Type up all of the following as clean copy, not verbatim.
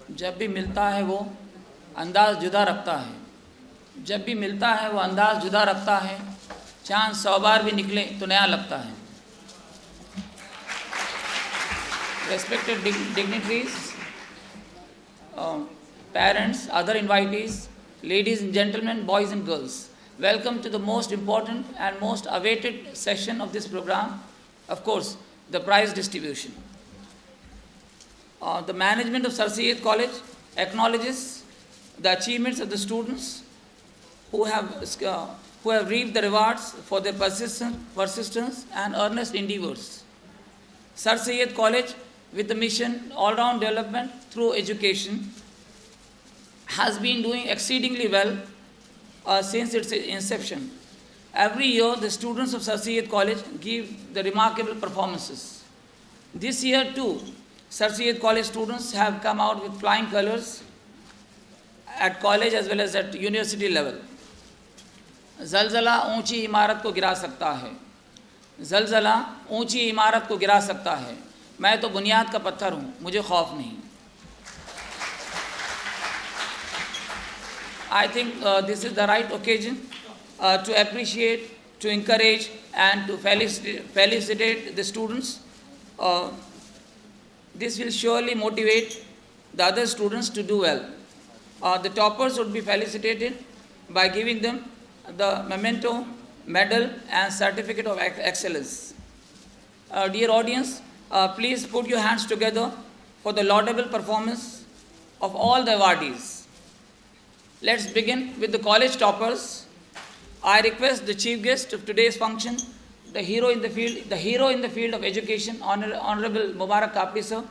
جب بھی ملتا ہے وہ انداز جدا رکھتا ہے. جب بھی ملتا ہے وہ انداز جدا رکھتا ہے. چاند 100 بار بھی نکلے تو نیا لگتا ہے. Respected dignitaries, parents, other invitees, ladies and gentlemen, boys and girls, welcome to the most important and most awaited session of this program, of course, the prize distribution. The management of Sir Syed College acknowledges the achievements of the students who have reaped the rewards for their persistence and earnest endeavors. Sir Syed College, with the mission all-round development through education, has been doing exceedingly well since its inception. Every year, the students of Sir Syed College give the remarkable performances. This year too, Sir Syed College students have come out with flying colors at college as well as at university level. زلزلہ اونچی عمارت کو گرا سکتا ہے. زلزلہ اونچی عمارت کو گرا سکتا ہے. میں تو بنیاد کا پتھر ہوں, مجھے خوف نہیں. I think this is the right occasion to appreciate, to encourage and to felicitate the students. This will surely motivate the other students to do well. The toppers would be felicitated by giving them the memento, medal and certificate of excellence. Dear audience, please put your hands together for the laudable performance of all the awardees. Let's begin with the college toppers. I request the chief guest of today's function, the hero in the field of education, Honorable Mubarak Kapri sir,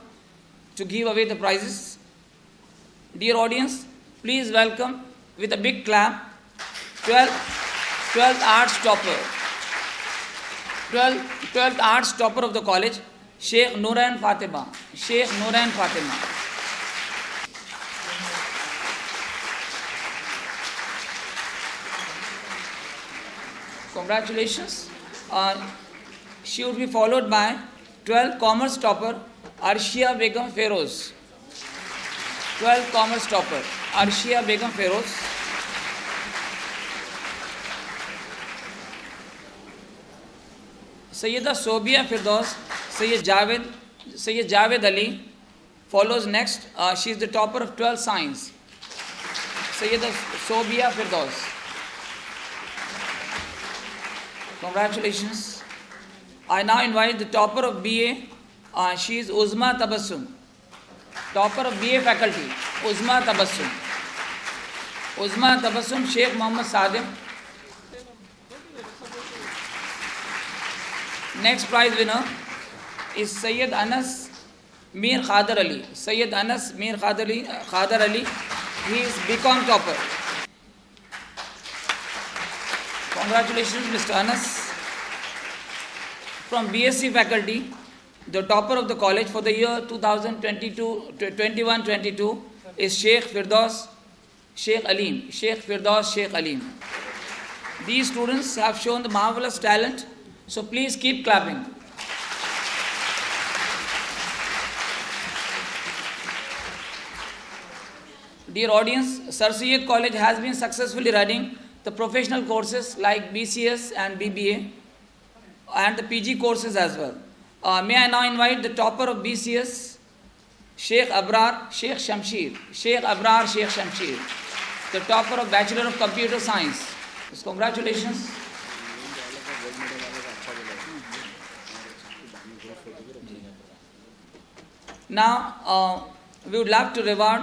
to give away the prizes. Dear audience, please welcome with a big clap 12th arts topper. 12th arts topper of the college, Sheikh Noorain Fatima. Sheikh Noorain Fatima. Congratulations. She would be followed by 12th commerce topper, Arshia Begum Feroz. 12th commerce topper, Arshia Begum Feroz. Sayyida Sobia Firdaus, Sayyid Javed Ali follows next. She is the topper of 12 science. Sayyida Sobia Firdaus. Congratulations. I now invite the topper of BA. She is Uzma Tabassum. Topper of BA faculty, Uzma Tabassum. Uzma Tabassum, Sheikh Muhammad Sadim. Next prize winner is Sayyid Anas Mir Khadar Ali. Sayyid Anas Mir Khadar Ali. He is BCom topper. Congratulations, Mr. Anas. From BSc faculty, the topper of the college for the year 2021-22 is Sheikh Firdaus Sheikh Aleem. Sheikh Firdaus Sheikh Aleem. These students have shown the marvelous talent, so please keep clapping. Dear audience, Sir Syed College has been successfully running the professional courses like BCS and BBA and the PG courses as well. May I now invite the topper of BCS, Sheikh Abrar Sheikh Shamsheer. Sheikh Abrar Sheikh Shamsheer, the topper of Bachelor of Computer Science. Congratulations. Now, we would love to reward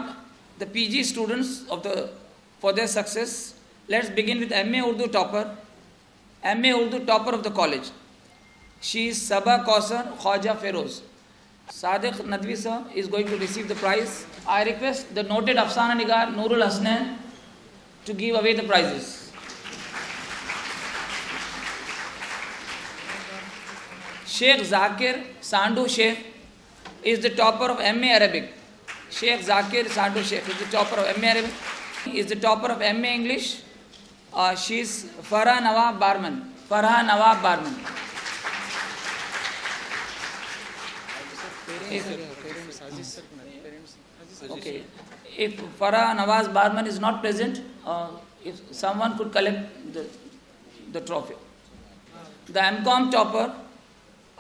the PG students for their success. Let's begin with MA Urdu topper. MA Urdu topper of the college. She is Sabah Kausar Khwaja Feroz. Sadiq Nadwi sir is going to receive the prize. I request the noted Afsana Nigar Nurul Hasnain to give away the prizes. Sheikh Zakir Sandu Sheikh is the topper of MA Arabic. Sheikh Zakir Sandu Sheikh is the topper of MA Arabic. Is the topper of MA English. She is Farah Nawab Barman. Farah Nawab Barman. Okay. If Farah Nawaz Barman is not present, if someone could collect the trophy. The MCOM topper,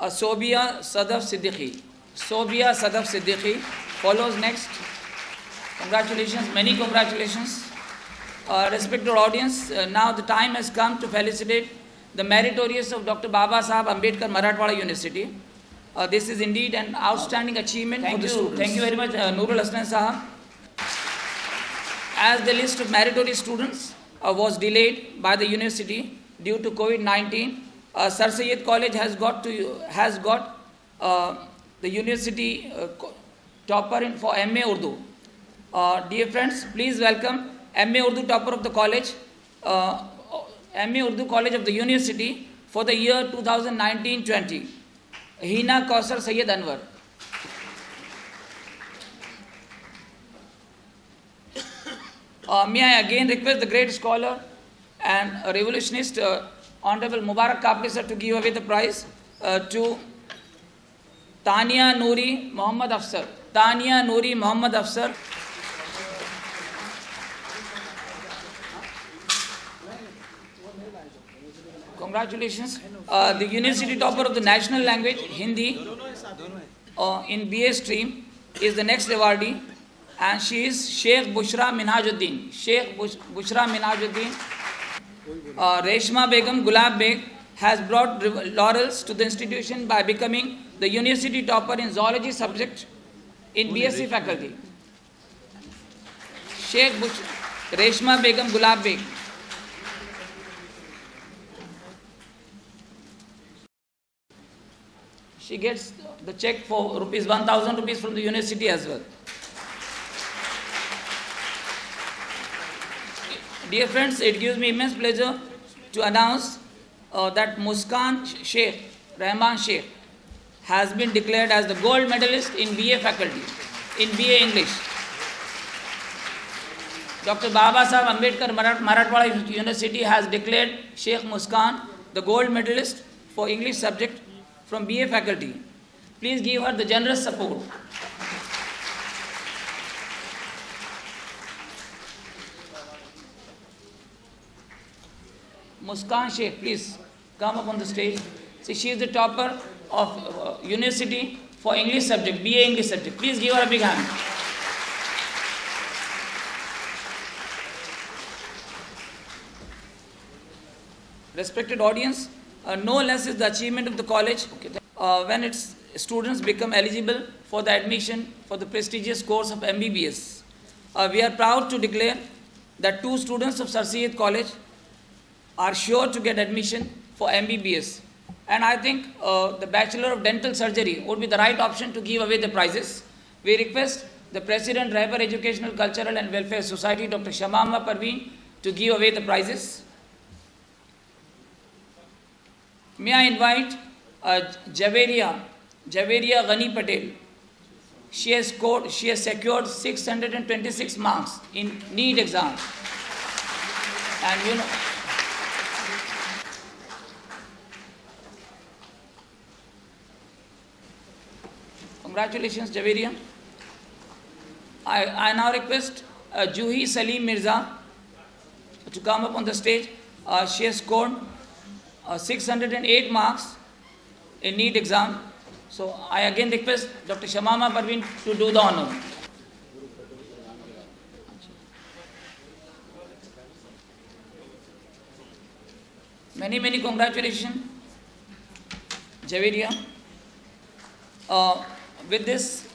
Sobia Sadaf Siddiqui. Sobia Sadaf Siddiqui follows next. Congratulations, many congratulations. Respected audience, now the time has come to felicitate the meritorious of Dr. Baba Sahab Ambedkar Marathwada University. This is indeed an outstanding achievement for the students. Thank you very much, Nurul Hasnan Sahab. As the list of meritorious students was delayed by the university due to COVID-19, Sir Syed College has got the university topper for MA Urdu. Dear friends, please welcome MA Urdu topper of the college, MA Urdu College of the university for the year 2019-20, Hina Kausar Syed Anwar. May I again request the great scholar and revolutionist, Honorable Mubarak Kapli sir, to give away the prize to Tania Noori Muhammad Afsar. Tania Noori Muhammad Afsar. Congratulations. The university topper of the national language, Hindi, in BA stream, is the next awardee, and she is Sheikh Bushra Minhajuddin. Sheikh Bushra Minhajuddin. Reshma Begum Gulab Beg has brought laurels to the institution by becoming the university topper in zoology subject in BSc faculty. Sheikh Reshma Begum Gulab Beg. She gets the check for ₹1,000 from the university as well. Dear friends, it gives me immense pleasure to announce that Muskan Sheikh, Rahman Sheikh, has been declared as the gold medalist in BA faculty, in BA English. Dr. Baba Sahab Ambedkar Marathwada University has declared Sheikh Muskan the gold medalist for English subject from BA faculty. Please give her the generous support. Muskan Sheikh, please come up on the stage. See, she is the topper of university for English subject, BA English subject. Please give her a big hand. Respected audience, no less is the achievement of the college when its students become eligible for the admission for the prestigious course of MBBS. We are proud to declare that 2 students of Sir Syed College are sure to get admission for MBBS. And I think the Bachelor of Dental Surgery would be the right option to give away the prizes. We request the President, Rehbar Educational, Cultural and Welfare Society, Dr. Shamama Parveen, to give away the prizes. May I invite Javeria Ghani Patel. She has secured 626 marks in NEET exam. And you know, congratulations, Javeria. I now request Juhi Salim Mirza to come up on the stage. She has scored 608 marks in NEET exam. So I again request Dr. Shamama Parveen to do the honor. Many congratulations, Javeria. With this,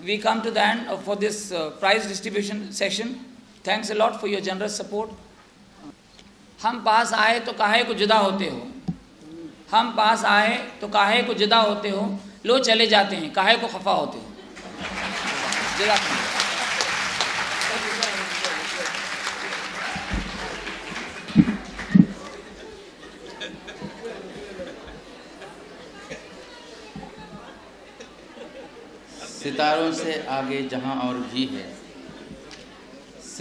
we come to the end for this prize distribution session. Thanks a lot for your generous support. हम पास आए तो काहे को जुदा होते हो, हम पास आए तो काहे को जुदा होते हो, लो चले जाते हैं काहे को खफा होते हो. सितारों से आगे जहां और भी है,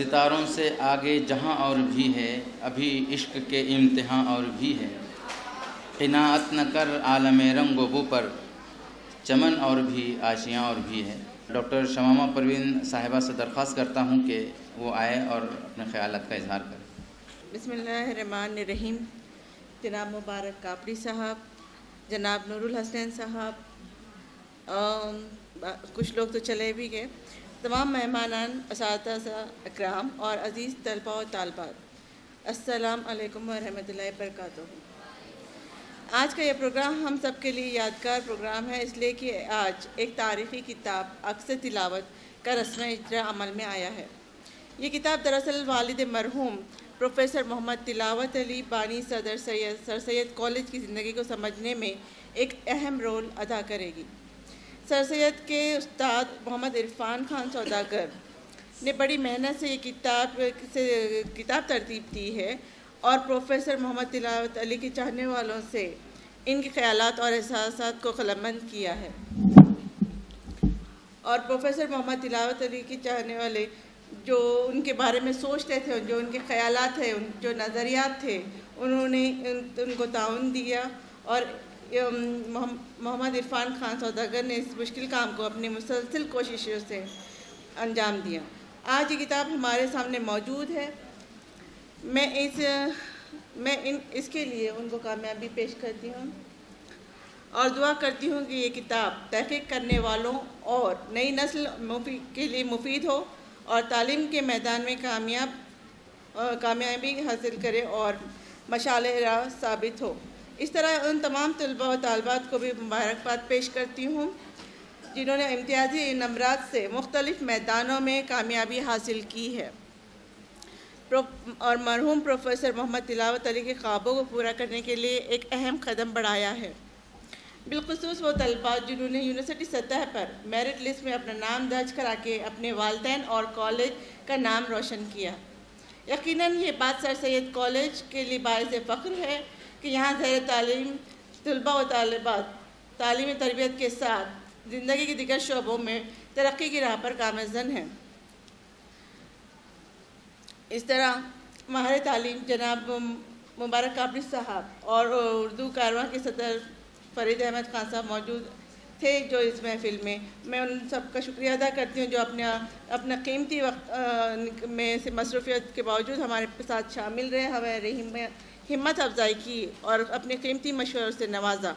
सितारों से आगे जहां और भी है, अभी इश्क के इम्तिहान और भी है. इनाअत न कर आलम रंगो बो पर, چمن اور بھی آشیاں اور بھی ہے۔ ڈاکٹر شمامہ پروین صاحبہ سے درخواست کرتا ہوں کہ وہ آئے اور اپنے خیالات کا اظہار کریں۔ بسم اللہ الرحمن الرحیم۔ جناب مبارک کاپڑی صاحب، جناب نور الحسن صاحب، کچھ لوگ تو چلے بھی گئے، تمام مہمانان، اساتذہ اکرام اور عزیز طلباء و طالبات، السلام علیکم ورحمۃ اللہ وبرکاتہ۔ آج کا یہ پروگرام ہم سب کے لیے یادگار پروگرام ہے، اس لیے کہ آج ایک تاریخی کتاب عکس تلاوت کا رسم اجرا عمل میں آیا ہے۔ یہ کتاب دراصل والد مرحوم پروفیسر محمد تلاوت علی بانی صدر سر سید کالج کی زندگی کو سمجھنے میں ایک اہم رول ادا کرے گی۔ سر سید کے استاد محمد عرفان خان سوداگر نے بڑی محنت سے یہ کتاب ترتیب دی ہے اور پروفیسر محمد تلاوت علی کے چاہنے والوں سے ان کے خیالات اور احساسات کو قلمبند کیا ہے، اور پروفیسر محمد تلاوت علی کے چاہنے والے جو ان کے بارے میں سوچتے تھے، جو ان کے خیالات تھے، جو نظریات تھے، انہوں نے ان کو تعاون دیا، اور محمد عرفان خان سوداگر نے اس مشکل کام کو اپنی مسلسل کوششوں سے انجام دیا۔ آج یہ کتاب ہمارے سامنے موجود ہے۔ میں اس کے لیے ان کو کامیابی پیش کرتی ہوں اور دعا کرتی ہوں کہ یہ کتاب تحقیق کرنے والوں اور نئی نسل کے لیے مفید ہو اور تعلیم کے میدان میں کامیابی حاصل کرے اور مشعل راہ ثابت ہو۔ اس طرح ان تمام طلباء و طالبات کو بھی مبارکباد پیش کرتی ہوں جنہوں نے امتیازی نمرات سے مختلف میدانوں میں کامیابی حاصل کی ہے اور مرحوم پروفیسر محمد تلاوت علی کے خوابوں کو پورا کرنے کے لیے ایک اہم قدم بڑھایا ہے۔ بالخصوص وہ طلباء جنہوں نے یونیورسٹی سطح پر میرٹ لسٹ میں اپنا نام درج کرا کے اپنے والدین اور کالج کا نام روشن کیا۔ یقیناً یہ بات سر سید کالج کے لیے باعث فخر ہے کہ یہاں زیر تعلیم طلباء و طالبات تعلیمی تربیت کے ساتھ زندگی کے دیگر شعبوں میں ترقی کی راہ پر گامزن ہیں۔ اس طرح ماہر تعلیم جناب مبارک کاپڑی صاحب اور اردو کارواں کے صدر فرید احمد خان صاحب موجود تھے جو اس محفل میں ان سب کا شکریہ ادا کرتی ہوں جو اپنا قیمتی وقت میں سے مصروفیت کے باوجود ہمارے ساتھ شامل رہے، ہمیں ہمت افزائی کی اور اپنے قیمتی مشوروں سے نوازا۔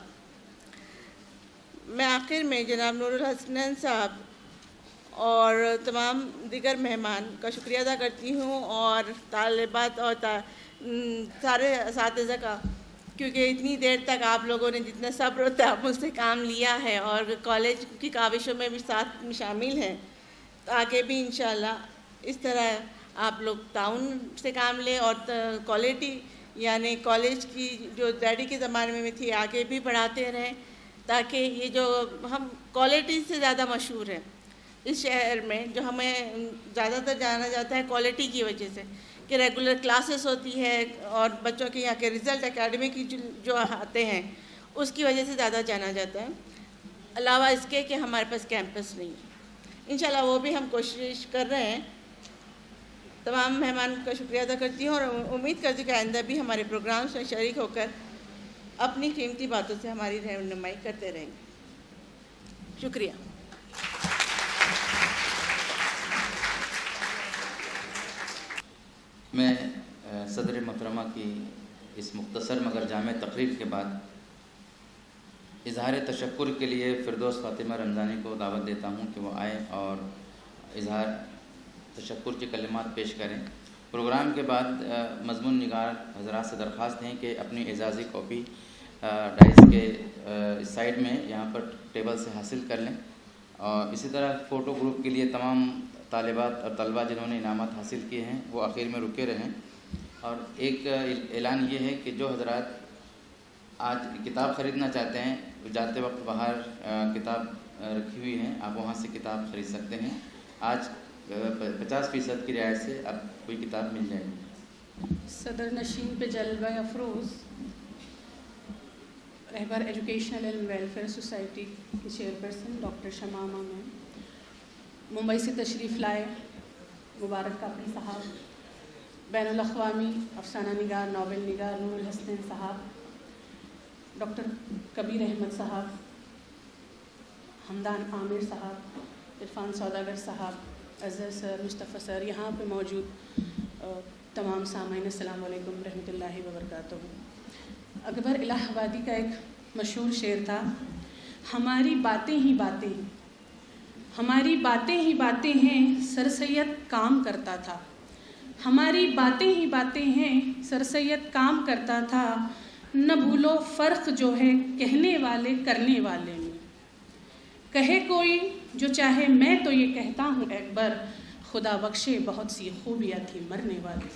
میں آخر میں جناب نور الحسن صاحب اور تمام دیگر مہمان کا شکریہ ادا کرتی ہوں اور طالبات اور سارے اساتذہ کا، کیونکہ اتنی دیر تک آپ لوگوں نے جتنا صبر و تحمل سے کام لیا ہے اور کالج کی کاوشوں میں بھی ساتھ میں شامل ہیں، آگے بھی انشاءاللہ اس طرح آپ لوگ تعاون سے کام لیں اور کوالٹی یعنی کالج کی جو ڈیڈی کے زمانے میں تھی آگے بھی بڑھاتے رہیں، تاکہ یہ جو ہم کوالٹی سے زیادہ مشہور ہیں اس شہر میں، جو ہمیں زیادہ تر جانا جاتا ہے کوالٹی کی وجہ سے کہ ریگولر کلاسز ہوتی ہے اور بچوں کے یہاں کے رزلٹ اکیڈمک جو آتے ہیں اس کی وجہ سے زیادہ جانا جاتا ہے، علاوہ اس کے کہ ہمارے پاس کیمپس نہیں ہے۔ انشاءاللہ وہ بھی ہم کوشش کر رہے ہیں۔ تمام مہمان کا شکریہ ادا کرتی ہوں اور امید کرتی ہوں کہ آئندہ بھی ہمارے پروگرامز میں شریک ہو کر اپنی قیمتی باتوں سے ہماری رہنمائی کرتے رہیں گے۔ شکریہ۔ میں صدر محترمہ کی اس مختصر مگر جامع تقریر کے بعد اظہار تشکر کے لیے فردوس فاطمہ رمضانی کو دعوت دیتا ہوں کہ وہ آئے اور اظہار تشکر کے کلمات پیش کریں۔ پروگرام کے بعد مضمون نگار حضرات سے درخواست ہیں کہ اپنی اعزازی کاپی ڈائس کے اس سائڈ میں یہاں پر ٹیبل سے حاصل کر لیں، اور اسی طرح فوٹو گروپ کے لیے تمام طالبات اور طلباء جنہوں نے انعامات حاصل کیے ہیں وہ آخر میں رکے رہیں۔ اور ایک اعلان یہ ہے کہ جو حضرات آج کتاب خریدنا چاہتے ہیں جاتے وقت باہر کتاب رکھی ہوئی ہیں، آپ وہاں سے کتاب خرید سکتے ہیں۔ آج 50% کی رعایت سے اب کوئی کتاب مل جائے گی۔ صدر نشین پہ جلوہ افروز رہبر ایجوکیشنل اینڈ ویلفیئر سوسائٹی کی چیئرپرسن ڈاکٹر شمامہ میم، ممبئی سے تشریف لائے مبارک کاپڑی صاحب، بین الاقوامی افسانہ نگار ناول نگار نور الحسن صاحب، ڈاکٹر کبیر احمد صاحب، हमदान आमिर साहब, इरफान सौदागर साहब, अज़हर सर, मुस्तफ़ा सर, यहाँ पे मौजूद तमाम सामाईन, अस्सलाम वालेकुम रहमतुल्लाहि व बरकातहू। अकबर इलाहाबादी का एक मशहूर शेर था, हमारी बातें ही बातें हैं, हमारी बातें ही बातें हैं, सर सैयद काम करता था। हमारी बातें ही बातें हैं, सर सैयद काम करता था। न भूलो फ़र्क जो है कहने वाले करने वाले में। कहे कोई जो चाहे, मैं तो ये कहता हूँ अकबर, खुदा बख्शे बहुत सी खूबियाँ थी मरने वाली।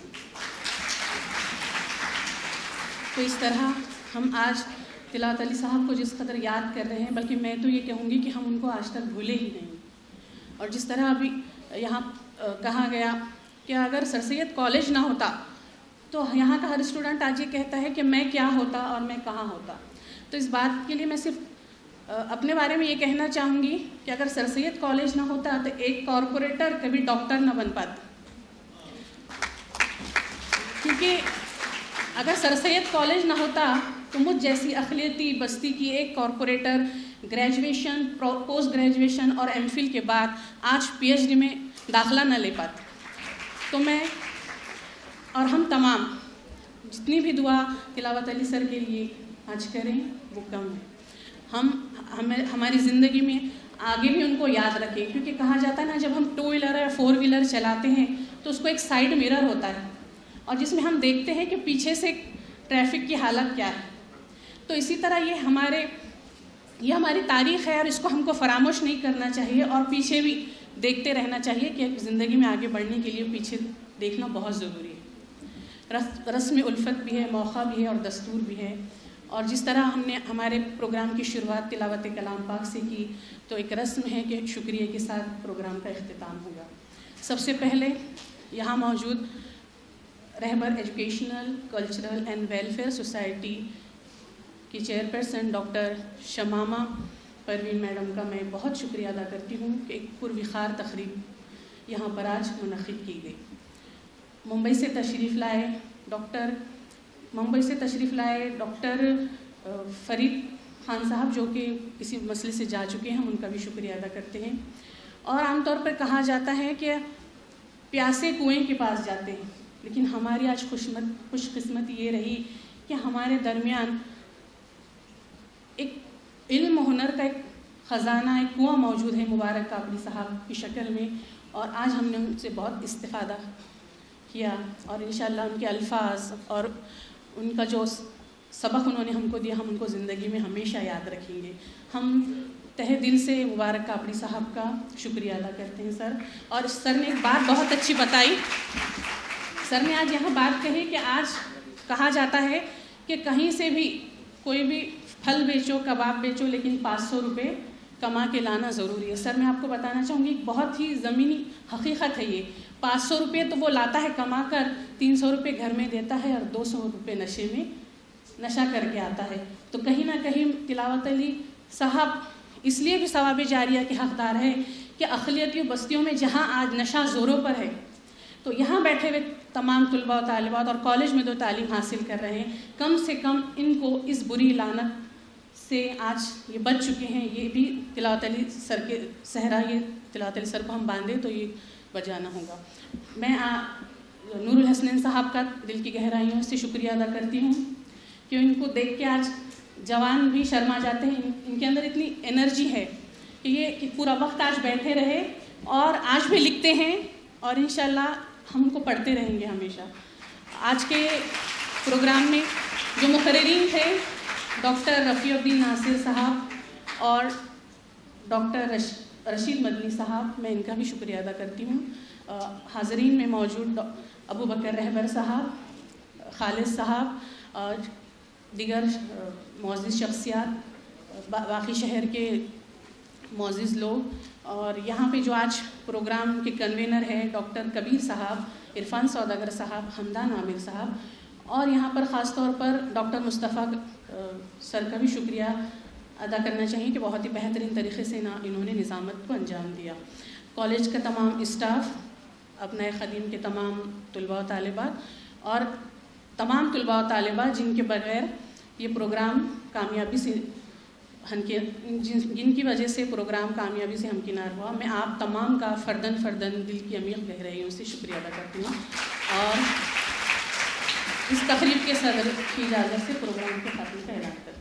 तो इस तरह हम आज तिलावत अली साहब को जिस कदर याद कर रहे हैं, बल्कि मैं तो ये कहूँगी कि हम उनको आज तक भूले ही नहीं। और जिस तरह अभी यहाँ कहा गया कि अगर सर सैयद कॉलेज ना होता तो यहाँ का हर स्टूडेंट आज ये कहता है कि मैं क्या होता और मैं कहाँ होता। तो इस बात के लिए मैं सिर्फ अपने बारे में ये कहना चाहूँगी कि अगर सर सैयद कॉलेज ना होता तो एक कॉरपोरेटर कभी डॉक्टर ना बन पाता, क्योंकि अगर सर सैयद कॉलेज ना होता तो मुझ जैसी अक़लियती बस्ती की एक कॉरपोरेटर ग्रेजुएशन, पोस्ट ग्रेजुएशन और एमफिल के बाद आज पीएचडी में दाखिला न ले पाते। तो मैं और हम तमाम जितनी भी दुआ तिलावत अली सर के लिए आज करें वो कम है। हमारी ज़िंदगी में आगे भी उनको याद रखें, क्योंकि कहा जाता है ना, जब हम 2 व्हीलर या 4 व्हीलर चलाते हैं तो उसको एक साइड मिरर होता है और जिसमें हम देखते हैं कि पीछे से ट्रैफिक की हालत क्या है। तो इसी तरह ये हमारी तारीख़ है और इसको हमको फरामोश नहीं करना चाहिए और पीछे भी देखते रहना चाहिए कि ज़िंदगी में आगे बढ़ने के लिए पीछे देखना बहुत ज़रूरी है। रस्म उल्फत भी है, मौका भी है और दस्तूर भी है। और जिस तरह हमने हमारे प्रोग्राम की शुरुआत तिलावत कलाम पाक से की, तो एक रस्म है कि शुक्रिया के साथ प्रोग्राम का इख्तिताम होगा। सबसे पहले यहाँ मौजूद Rahbar educational, cultural and welfare society की chairperson doctor Shamama Parveen madam का मैं बहुत शुक्रिया अदा करती हूँ कि एक पुरविखार तकरीब यहाँ पर आज मुनक़िद की गई। मुंबई से तशरीफ़ लाए डॉक्टर फ़रीद खान साहब, जो कि किसी मसले से जा चुके हैं, हम उनका भी शुक्रिया अदा करते हैं। और आमतौर पर कहा जाता है कि प्यासे कुएं के पास जाते हैं, लेकिन हमारी आज खुशकिस्मत ये रही कि हमारे दरमियान एक इल्म हुनर का एक ख़जाना, एक कुआं मौजूद है मुबारक काबली साहब की शक्ल में, और आज हमने उनसे बहुत इस्तिफ़ादा किया और इंशाअल्लाह उनके अल्फाज और उनका जो सबक उन्होंने हमको दिया, हम उनको ज़िंदगी में हमेशा याद रखेंगे। हम तहे दिल से मुबारक काबली साहब का शुक्रिया अदा करते हैं सर। और सर ने एक बात बहुत अच्छी बताई, सर ने आज यहाँ बात कही कि आज कहा जाता है कि कहीं से भी कोई भी फल बेचो, कबाब बेचो, लेकिन 500 रुपये कमा के लाना ज़रूरी है। सर मैं आपको बताना चाहूँगी, बहुत ही ज़मीनी हकीकत है ये। 500 रुपये तो वो लाता है कमा कर, 300 रुपये घर में देता है और 200 रुपये नशे में नशा करके आता है। तो कहीं ना कहीं तिलावत अली साहब इसलिए भी सवाब जारिया के हक़दार है कि अक़लियती बस्तियों में जहाँ आज नशा ज़ोरों पर है, तो यहाँ बैठे हुए तमाम तुलबा और तालिबात और कॉलेज में जो तालीम हासिल कर रहे हैं, कम से कम इनको इस बुरी लानत से आज ये बच चुके हैं। ये भी तिलावत अली सर के सहरा, ये तिलावत अली सर को हम बांधे तो ये बजाना होगा। मैं नूरुल हसनैन साहब का दिल की गहराइयों से शुक्रिया अदा करती हूँ कि इनको देख के आज जवान भी शर्मा जाते हैं। इनके अंदर इतनी एनर्जी है कि ये कि पूरा वक्त आज बैठे रहे और आज भी लिखते हैं और इंशाल्लाह हम उनको पढ़ते रहेंगे हमेशा। आज के प्रोग्राम में जो मुकर्रिरीन थे, डॉक्टर रफ़ीउद्दीन नासिर साहब और डॉक्टर रशीद मदनी साहब, मैं इनका भी शुक्रिया अदा करती हूँ। हाज़रीन में मौजूद अबू बकर रहबर साहब, खालिद साहब और दीगर मौज़िज़ शख्सियात, बाकी शहर के मौज़िज़ लोग, और यहाँ पे जो आज प्रोग्राम के कन्वेनर हैं डॉक्टर कबीर साहब, इरफान सौदागर साहब, हमदान आमिर साहब, और यहाँ पर ख़ास तौर पर डॉक्टर मुस्तफ़ा सर का भी शुक्रिया अदा करना चाहिए कि बहुत ही बेहतरीन तरीक़े से इन्होंने निज़ामत को अंजाम दिया। कॉलेज का तमाम स्टाफ, अपना ख़दीम के तमाम तुलबा व तालिबात और तमाम तुलबा व तालिबात जिनके बगैर ये प्रोग्राम कामयाबी से جن کی وجہ سے پروگرام کامیابی سے ہمکنار ہوا. میں آپ تمام کا فرداً دل کی عمیق گہرائیوں سے شکریہ ادا کرتی ہوں اور اس تقریب کے صدر کی اجازت سے پروگرام کے خاتمے کا اعلان کرتی ہوں.